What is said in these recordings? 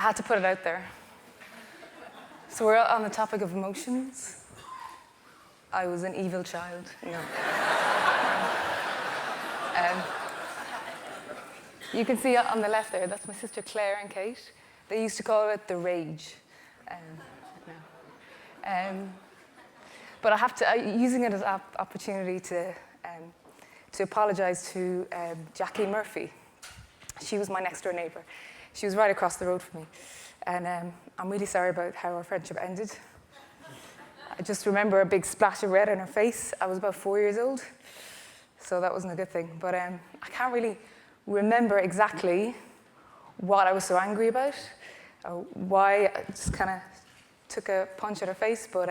I had to put it out there. So we're on the topic of emotions. I was an evil child. No. You can see on the left there, that's my sister Claire and Kate. They used to call it the rage. But I have to, using it as an opportunity to apologize to Jackie Murphy. She was my next door neighbor. She was right across the road from me. And I'm really sorry about how our friendship ended. I just remember a big splash of red on her face. I was about 4 years old, so that wasn't a good thing. But I can't really remember exactly what I was so angry about, or why I just kind of took a punch at her face. But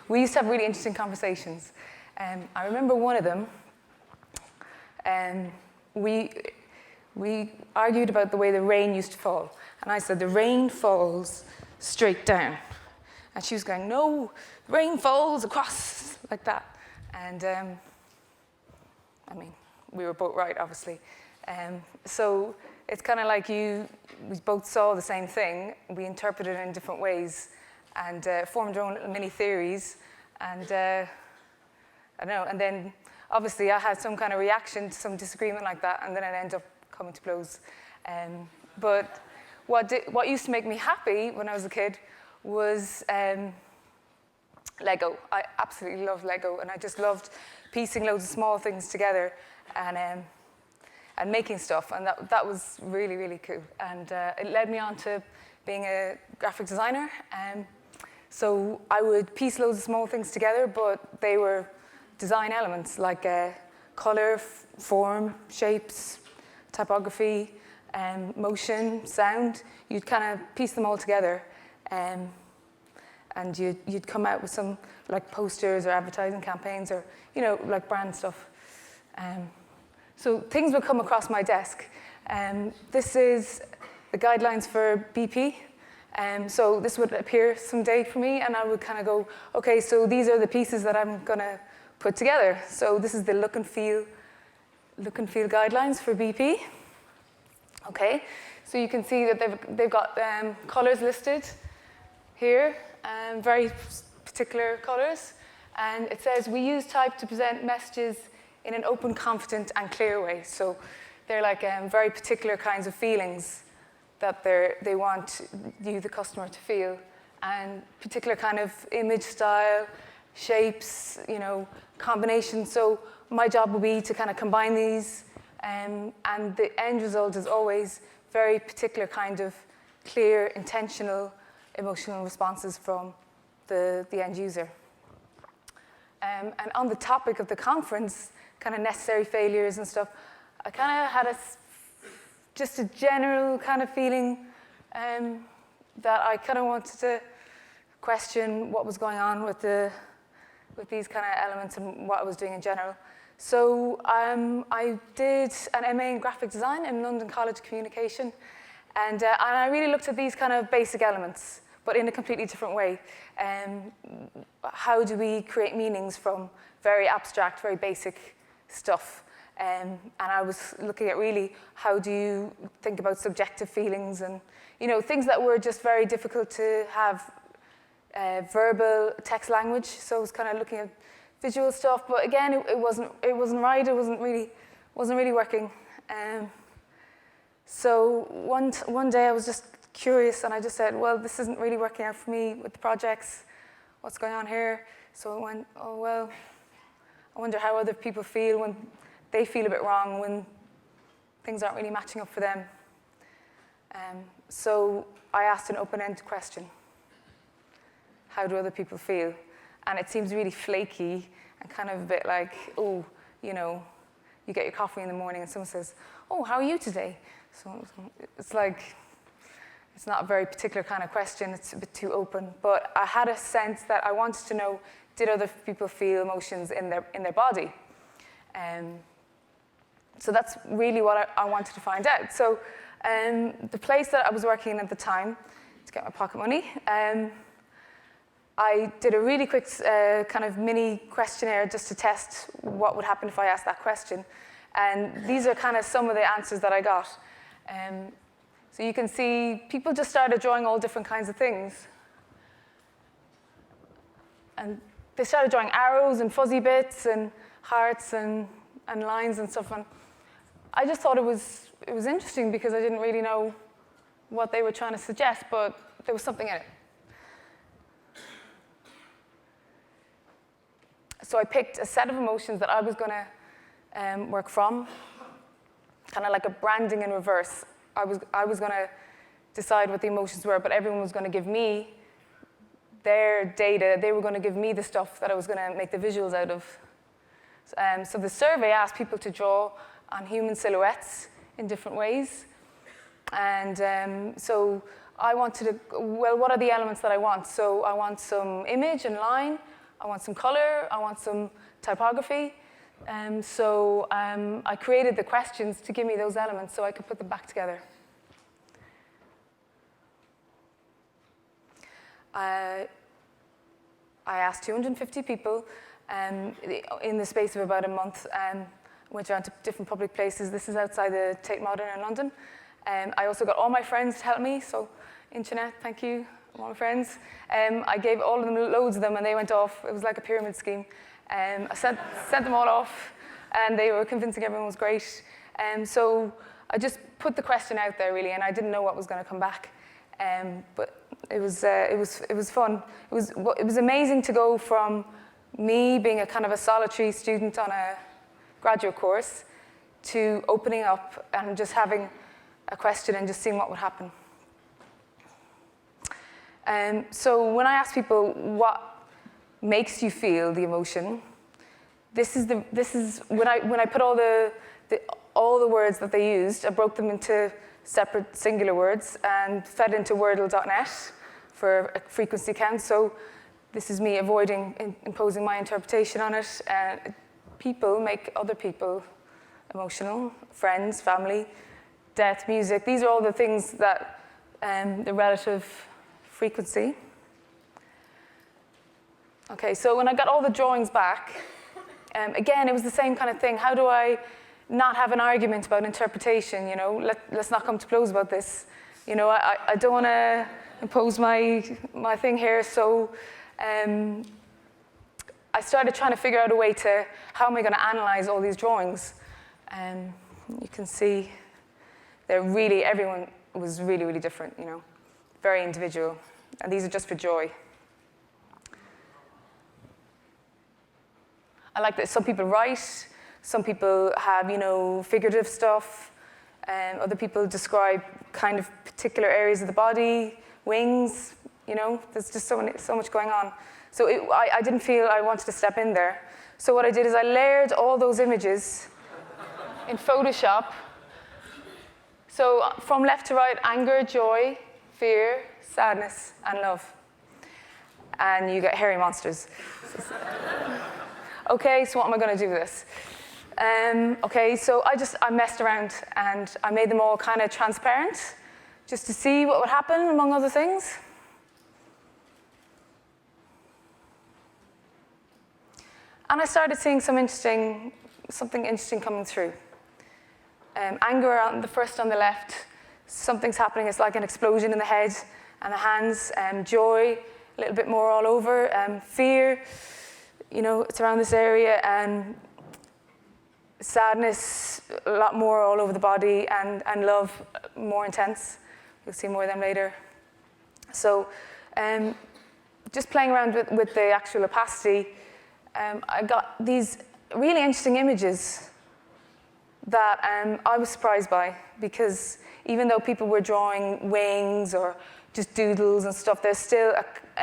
we used to have really interesting conversations. I remember one of them, we argued about the way the rain used to fall. And I said, the rain falls straight down. And she was going, no, rain falls across, like that. And I mean, we were both right, obviously. So it's kind of like we both saw the same thing, we interpreted it in different ways, and formed our own little mini theories. And I don't know, and then obviously I had some kind of reaction to some disagreement like that, and then it ended up coming to blows. But what used to make me happy when I was a kid was Lego. I absolutely loved Lego, and I just loved piecing loads of small things together and making stuff, and that was really, really cool. And it led me on to being a graphic designer. So I would piece loads of small things together, but they were design elements like color, form, shapes, typography, motion, sound. You'd kind of piece them all together, and you'd come out with some like posters or advertising campaigns, or like brand stuff. So things would come across my desk. This is the guidelines for BP. So this would appear someday for me, and I would kind of go, okay, so these are the pieces that I'm gonna put together. So this is the look and feel guidelines for BP. Okay, so you can see that they've got colors listed here, very particular colors, and it says we use type to present messages in an open, confident, and clear way. So they're like very particular kinds of feelings that they want you, the customer, to feel, and particular kind of image style, shapes, combinations. So my job will be to kind of combine these, and the end result is always very particular kind of clear, intentional, emotional responses from the end user. And on the topic of the conference, kind of necessary failures and stuff, I kind of had just a general kind of feeling that I kind of wanted to question what was going on with these kind of elements and what I was doing in general. So I did an MA in graphic design in London College of Communication, and I really looked at these kind of basic elements, but in a completely different way. How do we create meanings from very abstract, very basic stuff? And I was looking at really how do you think about subjective feelings and things that were just very difficult to have verbal text language. So I was kind of looking at visual stuff, but again, it wasn't right. It wasn't really working. So one day I was just curious, and I just said, well, this isn't really working out for me with the projects. What's going on here? So I went, oh well, I wonder how other people feel when they feel a bit wrong, when things aren't really matching up for them. So I asked an open-ended question. How do other people feel? And it seems really flaky and kind of a bit like, oh, you get your coffee in the morning and someone says, oh, how are you today? So it's like, it's not a very particular kind of question. It's a bit too open. But I had a sense that I wanted to know, did other people feel emotions in their body? So that's really what I wanted to find out. So the place that I was working in at the time, to get my pocket money, I did a really quick kind of mini questionnaire just to test what would happen if I asked that question. And these are kind of some of the answers that I got. So you can see people just started drawing all different kinds of things. And they started drawing arrows and fuzzy bits and hearts and lines and stuff. And I just thought it was interesting because I didn't really know what they were trying to suggest, but there was something in it. So I picked a set of emotions that I was going to work from, kind of like a branding in reverse. I was going to decide what the emotions were, but everyone was going to give me their data. They were going to give me the stuff that I was going to make the visuals out of. So the survey asked people to draw on human silhouettes in different ways. And so I wanted to, well, what are the elements that I want? So I want some image and line. I want some color. I want some typography. So I created the questions to give me those elements so I could put them back together. I asked 250 people in the space of about a month. Went around to different public places. This is outside the Tate Modern in London. I also got all my friends to help me. So internet, thank you, all my friends. I gave all of them loads of them, and they went off. It was like a pyramid scheme. I sent them all off, and they were convincing everyone was great. So I just put the question out there, really, and I didn't know what was going to come back. But it was fun. It was amazing to go from me being a kind of a solitary student on a graduate course to opening up and just having a question and just seeing what would happen. So when I ask people what makes you feel the emotion, this is when I put all the words that they used. I broke them into separate singular words and fed into Wordle.net for a frequency count. So this is me avoiding imposing my interpretation on it. People make other people emotional, friends, family, death, music. These are all the things that the relative frequency. Okay, so when I got all the drawings back, again, it was the same kind of thing. How do I not have an argument about interpretation? You know, let's not come to blows about this. You know, I don't want to impose my thing here. So I started trying to figure out a way to how am I going to analyze all these drawings. You can see everyone was really, really different. You know, very individual, and these are just for joy. I like that some people write, some people have, you know, figurative stuff, other people describe kind of particular areas of the body, wings, you know, there's just so much going on. So I didn't feel I wanted to step in there. So what I did is I layered all those images in Photoshop. So from left to right, anger, joy, fear, sadness, and love. And you get hairy monsters. Okay, so what am I going to do with this? Okay, so I messed around and I made them all kind of transparent just to see what would happen, among other things. And I started seeing something interesting coming through. Anger on the first on the left, something's happening. It's like an explosion in the head and the hands. Joy, a little bit more all over. Fear, you know, it's around this area. And sadness, a lot more all over the body. And love, more intense. You'll see more of them later. So just playing around with the actual opacity, I got these really interesting images that I was surprised by, because even though people were drawing wings or just doodles and stuff, there's still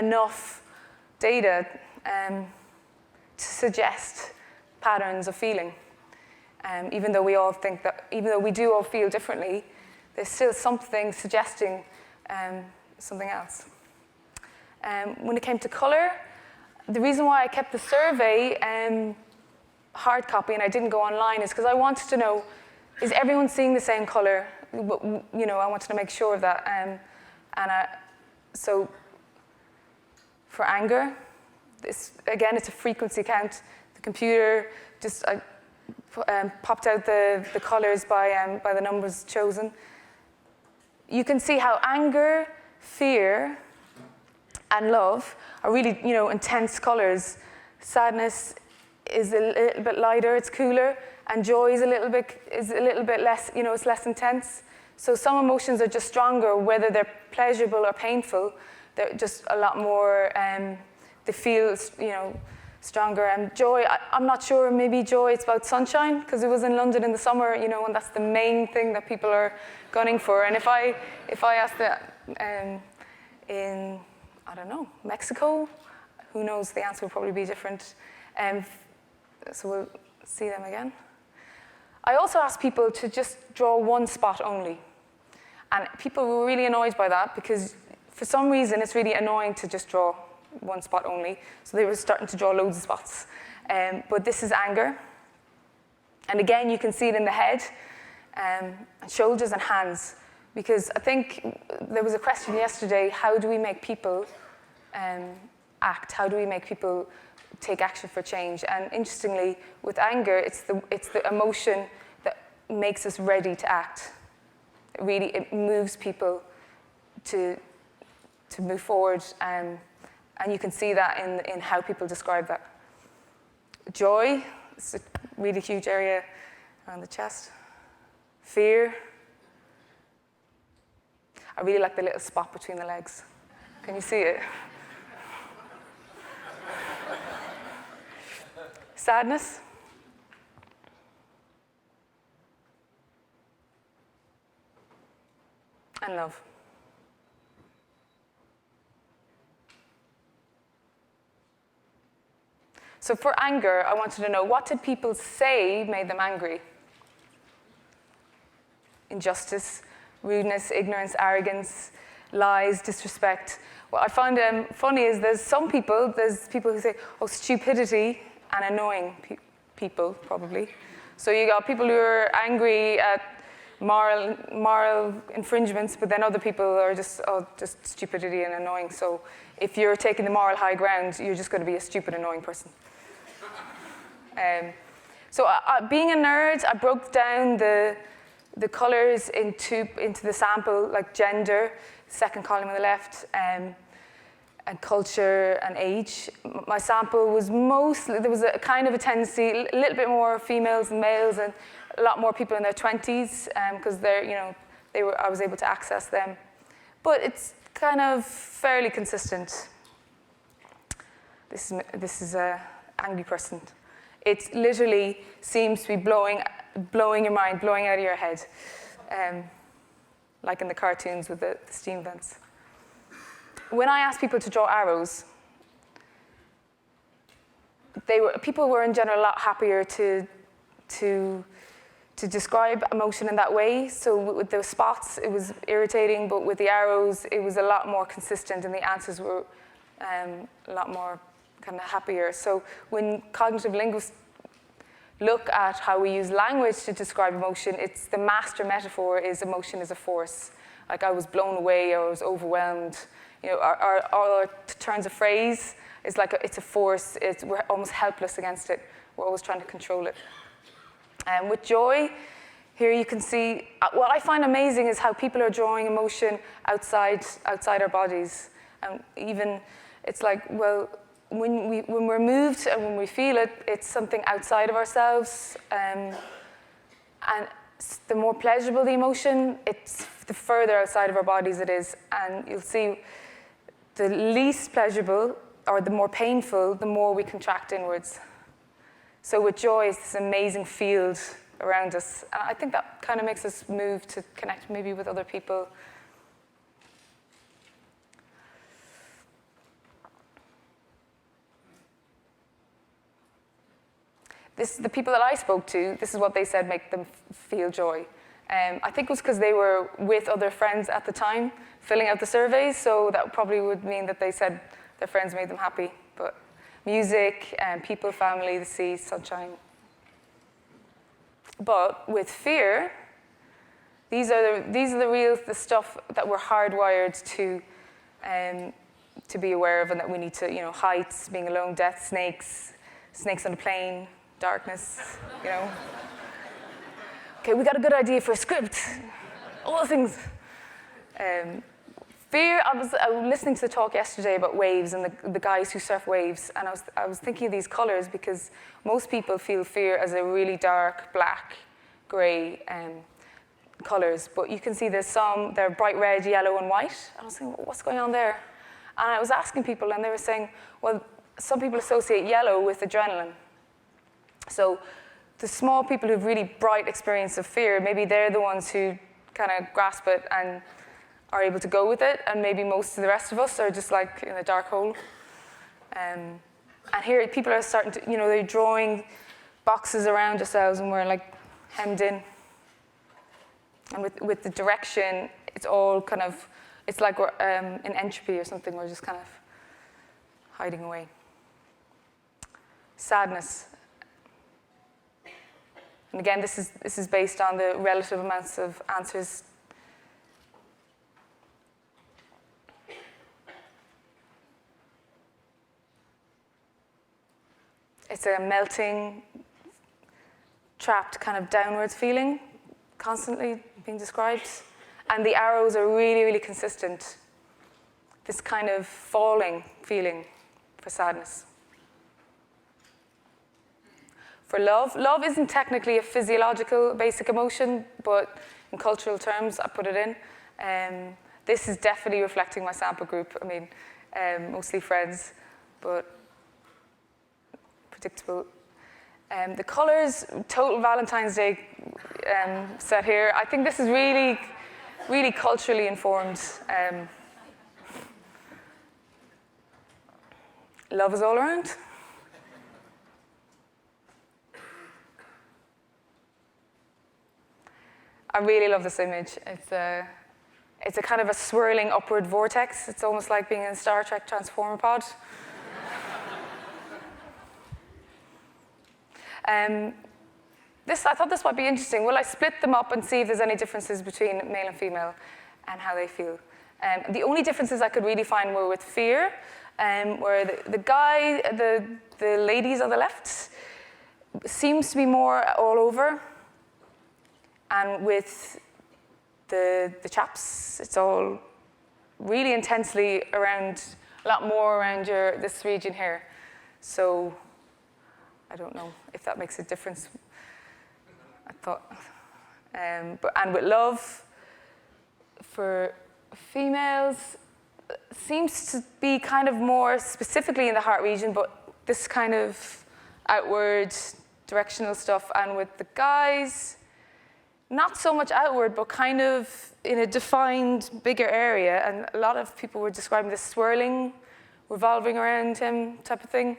enough data to suggest patterns of feeling. Even though we do all feel differently, there's still something suggesting something else. When it came to color, the reason why I kept the survey hard copy and I didn't go online is because I wanted to know, is everyone seeing the same color? You know, I wanted to make sure of that. So for anger, again, it's a frequency count. The computer just popped out the colors by the numbers chosen. you can see how anger, fear, and love are really, intense colors. Sadness is a little bit lighter, it's cooler, and joy is a little bit less, it's less intense. So some emotions are just stronger, whether they're pleasurable or painful. They're just a lot more, they feel, stronger. And joy, I'm not sure, maybe joy, it's about sunshine, because it was in London in the summer, and that's the main thing that people are gunning for. And if I asked that in, I don't know, Mexico, who knows, the answer will probably be different. So we'll see them again. I also asked people to just draw one spot only. And people were really annoyed by that, because for some reason it's really annoying to just draw one spot only. So they were starting to draw loads of spots. But this is anger. And again, you can see it in the head, and shoulders and hands. Because I think there was a question yesterday, how do we make people act? How do we make people take action for change? And interestingly, with anger, it's the emotion that makes us ready to act. It moves people to move forward, and you can see that in how people describe that. Joy, it's a really huge area around the chest. Fear, I really like the little spot between the legs. Can you see it? Sadness. And love. So for anger, I wanted to know, what did people say made them angry? Injustice, rudeness, ignorance, arrogance, lies, disrespect. What I find funny is there's people who say, stupidity and annoying people, probably. So you got people who are angry at moral infringements, but then other people are just stupidity and annoying. So if you're taking the moral high ground, you're just going to be a stupid, annoying person. So being a nerd, I broke down the colors into the sample, like gender, second column on the left, and culture and age. My sample was mostly, there was a kind of a tendency, a little bit more females and males, and a lot more people in their 20s, because I was able to access them. But it's kind of fairly consistent. This is a angry person. It literally seems to be blowing your mind, blowing out of your head, like in the cartoons with the steam vents. When I asked people to draw arrows, people were in general a lot happier to describe emotion in that way. So with the spots, it was irritating, but with the arrows, it was a lot more consistent, and the answers were a lot more kind of happier. So when cognitive linguists look at how we use language to describe emotion, it's the master metaphor is emotion is a force. Like I was blown away, or I was overwhelmed. Our turns of phrase is like it's a force. We're almost helpless against it. We're always trying to control it. And with joy, here you can see, what I find amazing is how people are drawing emotion outside our bodies. And even, it's like, well, when we're moved and when we feel it, it's something outside of ourselves. And the more pleasurable the emotion, it's the further outside of our bodies it is. And you'll see the least pleasurable, or the more painful, the more we contract inwards. So with joy, it's this amazing field around us. And I think that kind of makes us move to connect maybe with other people. The people that I spoke to, this is what they said make them feel joy. I think it was because they were with other friends at the time, filling out the surveys, so that probably would mean that they said their friends made them happy. But music, people, family, the sea, sunshine. But with fear, these are the stuff that we're hardwired to be aware of, and that we need to, heights, being alone, death, snakes on a plane, darkness, Okay, we got a good idea for a script. All the things. Fear, I was listening to the talk yesterday about waves and the guys who surf waves, and I was thinking of these colors because most people feel fear as a really dark black, gray colors, but you can see there's some, they're bright red, yellow, and white. And I was thinking, what's going on there? And I was asking people, and they were saying, well, some people associate yellow with adrenaline. So the small people who have really bright experience of fear, maybe they're the ones who kind of grasp it and are able to go with it, and maybe most of the rest of us are just like in a dark hole. And here people are starting to, they're drawing boxes around themselves and we're like hemmed in. And with the direction, it's all kind of, it's like we're in entropy or something, we're just kind of hiding away. Sadness. And again, this is based on the relative amounts of answers. It's a melting, trapped kind of downwards feeling, constantly being described. And the arrows are really, really consistent. This kind of falling feeling for sadness. For love, love isn't technically a physiological basic emotion, but in cultural terms, I put it in. This is definitely reflecting my sample group. I mean, mostly friends, but predictable. The colors, total Valentine's Day set here. I think this is really, really culturally informed. Love is all around. I really love this image. It's a kind of a swirling upward vortex. It's almost like being in a Star Trek Transformer pod. I thought this might be interesting. Will I split them up and see if there's any differences between male and female and how they feel? The only differences I could really find were with fear, where the ladies on the left seems to be more all over, and with the chaps, it's all really intensely around, a lot more around this region here. So I don't know if that makes a difference. I thought, and with love, for females, seems to be kind of more specifically in the heart region, but this kind of outward, directional stuff. And with the guys, not so much outward, but kind of in a defined, bigger area. And a lot of people were describing this swirling, revolving around him type of thing.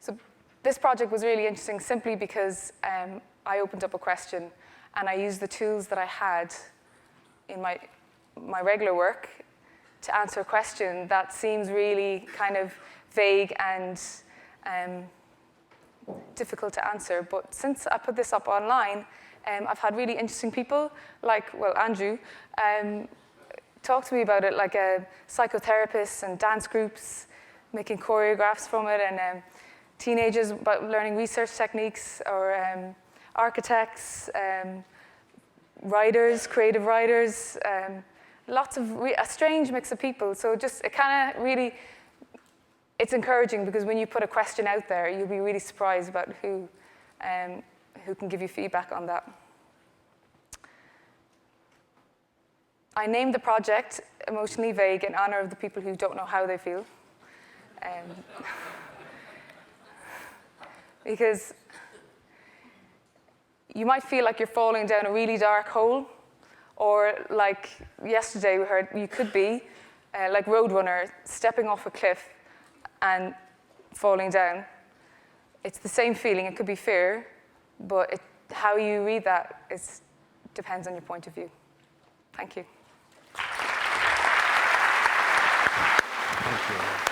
So this project was really interesting simply because I opened up a question and I used the tools that I had in my regular work to answer a question that seems really kind of vague and difficult to answer. But since I put this up online, I've had really interesting people, like, well, Andrew, talk to me about it, like psychotherapists and dance groups, making choreographs from it, and teenagers about learning research techniques, or architects, writers, creative writers, lots of a strange mix of people. So just it kind of really, it's encouraging because when you put a question out there, you'll be really surprised about who can give you feedback on that. I named the project Emotionally Vague in honor of the people who don't know how they feel. Because you might feel like you're falling down a really dark hole, or like yesterday we heard you could be like Roadrunner, stepping off a cliff and falling down. It's the same feeling. It could be fear, but how you read that depends on your point of view. Thank you. Thank you.